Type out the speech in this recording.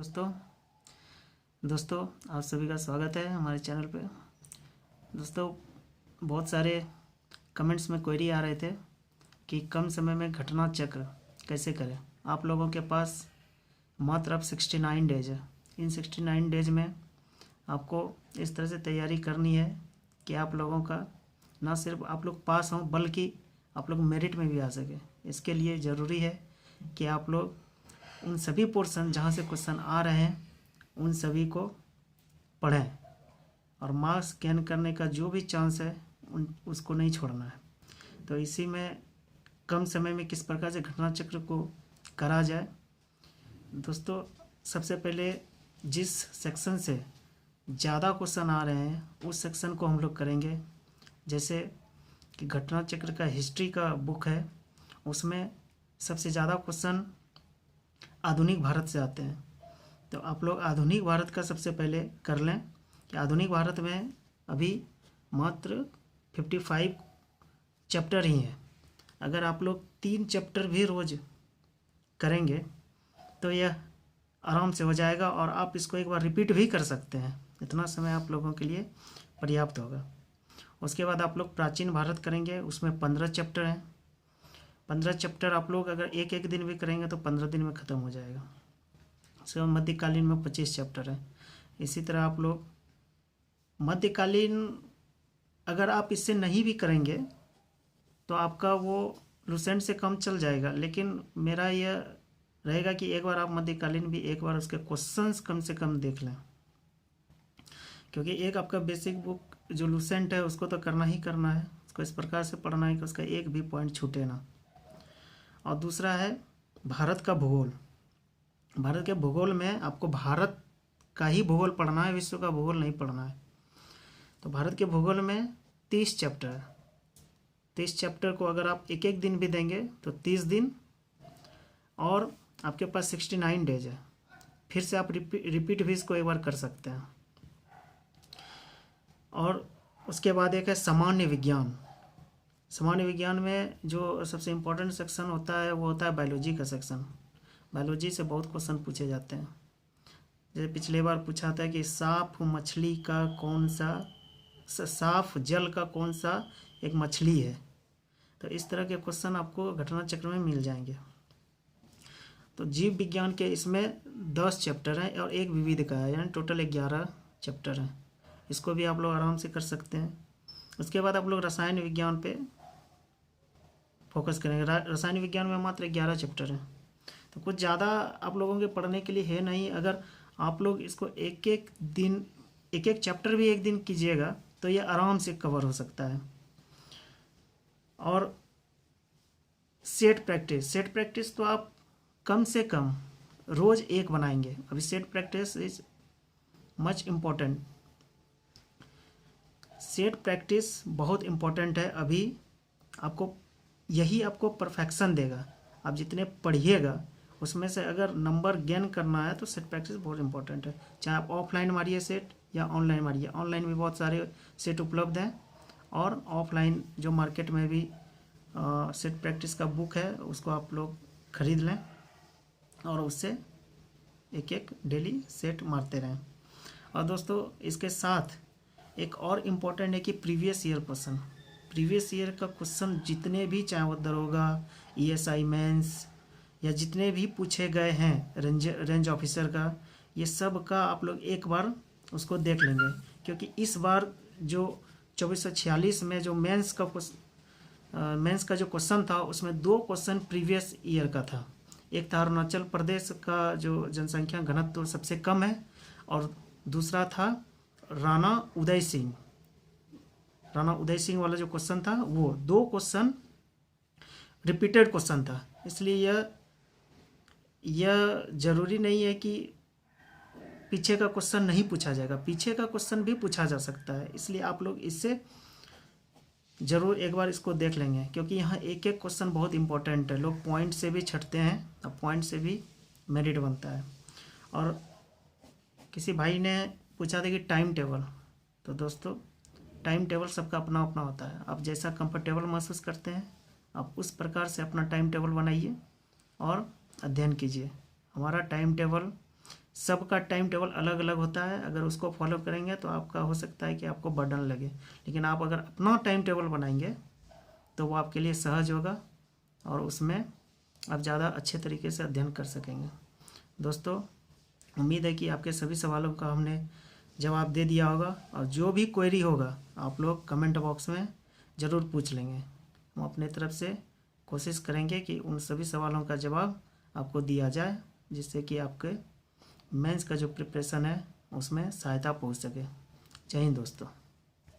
दोस्तों दोस्तों आप सभी का स्वागत है हमारे चैनल पे। दोस्तों बहुत सारे कमेंट्स में क्वेरी आ रहे थे कि कम समय में घटना चक्र कैसे करें। आप लोगों के पास मात्र अब 69 डेज है। इन 69 डेज में आपको इस तरह से तैयारी करनी है कि आप लोगों का ना सिर्फ आप लोग पास हों बल्कि आप लोग मेरिट में भी आ सके। इसके लिए ज़रूरी है कि आप लोग उन सभी पोर्शन जहाँ से क्वेश्चन आ रहे हैं उन सभी को पढ़ें और मार्क्स गेन करने का जो भी चांस है उसको नहीं छोड़ना है। तो इसी में कम समय में किस प्रकार से घटना चक्र को करा जाए। दोस्तों सबसे पहले जिस सेक्शन से ज़्यादा क्वेश्चन आ रहे हैं उस सेक्शन को हम लोग करेंगे। जैसे कि घटना चक्र का हिस्ट्री का बुक है, उसमें सबसे ज़्यादा क्वेश्चन आधुनिक भारत से आते हैं। तो आप लोग आधुनिक भारत का सबसे पहले कर लें कि आधुनिक भारत में अभी मात्र 55 चैप्टर ही हैं। अगर आप लोग 3 चैप्टर भी रोज़ करेंगे तो यह आराम से हो जाएगा और आप इसको एक बार रिपीट भी कर सकते हैं। इतना समय आप लोगों के लिए पर्याप्त होगा। उसके बाद आप लोग प्राचीन भारत करेंगे, उसमें 15 चैप्टर हैं। 15 चैप्टर आप लोग अगर एक एक दिन भी करेंगे तो 15 दिन में ख़त्म हो जाएगा। उसके बाद मध्यकालीन में 25 चैप्टर हैं। इसी तरह आप लोग मध्यकालीन अगर आप इससे नहीं भी करेंगे तो आपका वो लुसेंट से कम चल जाएगा, लेकिन मेरा यह रहेगा कि एक बार आप मध्यकालीन भी एक बार उसके क्वेश्चंस कम से कम देख लें, क्योंकि एक आपका बेसिक बुक जो लुसेंट है उसको तो करना ही करना है। उसको इस प्रकार से पढ़ना है कि उसका एक भी पॉइंट छूटे ना। और दूसरा है भारत का भूगोल। भारत के भूगोल में आपको भारत का ही भूगोल पढ़ना है, विश्व का भूगोल नहीं पढ़ना है। तो भारत के भूगोल में 30 चैप्टर है। 30 चैप्टर को अगर आप एक एक दिन भी देंगे तो 30 दिन और आपके पास 69 डेज है। फिर से आप रिपीट भी इसको एक बार कर सकते हैं। और उसके बाद एक है सामान्य विज्ञान। सामान्य विज्ञान में जो सबसे इम्पोर्टेंट सेक्शन होता है वो होता है बायोलॉजी का सेक्शन। बायोलॉजी से बहुत क्वेश्चन पूछे जाते हैं। जैसे पिछले बार पूछा था कि साफ मछली का कौन सा, साफ जल का कौन सा एक मछली है। तो इस तरह के क्वेश्चन आपको घटना चक्र में मिल जाएंगे। तो जीव विज्ञान के इसमें 10 चैप्टर हैं और एक विविध का है, यानी टोटल 11 चैप्टर हैं। इसको भी आप लोग आराम से कर सकते हैं। उसके बाद आप लोग रसायन विज्ञान पे फोकस करेंगे। रसायन विज्ञान में मात्र 11 चैप्टर हैं। तो कुछ ज़्यादा आप लोगों के पढ़ने के लिए है नहीं। अगर आप लोग इसको एक एक दिन एक एक चैप्टर भी एक दिन कीजिएगा तो ये आराम से कवर हो सकता है। और सेट प्रैक्टिस तो आप कम से कम रोज़ एक बनाएंगे। अभी set practice is much important. Set practice बहुत इम्पोर्टेंट है। अभी आपको यही आपको परफेक्शन देगा। आप जितने पढ़िएगा उसमें से अगर नंबर गेन करना है तो सेट प्रैक्टिस बहुत इंपॉर्टेंट है। चाहे आप ऑफलाइन मारिए सेट या ऑनलाइन मारिए। ऑनलाइन भी बहुत सारे सेट उपलब्ध हैं और ऑफलाइन जो मार्केट में भी सेट प्रैक्टिस का बुक है उसको आप लोग खरीद लें और उससे एक एक डेली सेट मारते रहें। और दोस्तों इसके साथ एक और इम्पोर्टेंट है कि previous year question. Previous year का क्वेश्चन जितने भी, चाहे वो दरोगा, ESI मेंस या जितने भी पूछे गए हैं रेंज ऑफिसर का, ये सब का आप लोग एक बार उसको देख लेंगे। क्योंकि इस बार जो 2446 में जो मेंस का जो क्वेश्चन था उसमें 2 क्वेश्चन प्रीवियस ईयर का था। एक था अरुणाचल प्रदेश का जो जनसंख्या घनत्व सबसे कम है और दूसरा था राणा उदय सिंह वाला जो क्वेश्चन था। वो 2 क्वेश्चन रिपीटेड क्वेश्चन था। इसलिए यह जरूरी नहीं है कि पीछे का क्वेश्चन नहीं पूछा जाएगा। पीछे का क्वेश्चन भी पूछा जा सकता है। इसलिए आप लोग इससे ज़रूर एक बार इसको देख लेंगे, क्योंकि यहाँ एक एक क्वेश्चन बहुत इंपॉर्टेंट है। लोग पॉइंट से भी छटते हैं और पॉइंट से भी मेरिट बनता है। और किसी भाई ने पूछा था कि टाइम टेबल, तो दोस्तों टाइम टेबल सबका अपना अपना होता है। आप जैसा कंफर्टेबल महसूस करते हैं आप उस प्रकार से अपना टाइम टेबल बनाइए और अध्ययन कीजिए। हमारा टाइम टेबल सबका टाइम टेबल अलग अलग होता है। अगर उसको फॉलो करेंगे तो आपका हो सकता है कि आपको बर्डन लगे, लेकिन आप अगर अपना टाइम टेबल बनाएंगे तो वो आपके लिए सहज होगा और उसमें आप ज़्यादा अच्छे तरीके से अध्ययन कर सकेंगे। दोस्तों, उम्मीद है कि आपके सभी सवालों का हमने जवाब दे दिया होगा, और जो भी क्वेरी होगा आप लोग कमेंट बॉक्स में ज़रूर पूछ लेंगे। हम अपने तरफ से कोशिश करेंगे कि उन सभी सवालों का जवाब आपको दिया जाए, जिससे कि आपके मेंस का जो प्रिपरेशन है उसमें सहायता पहुंच सके। जय हिंद दोस्तों।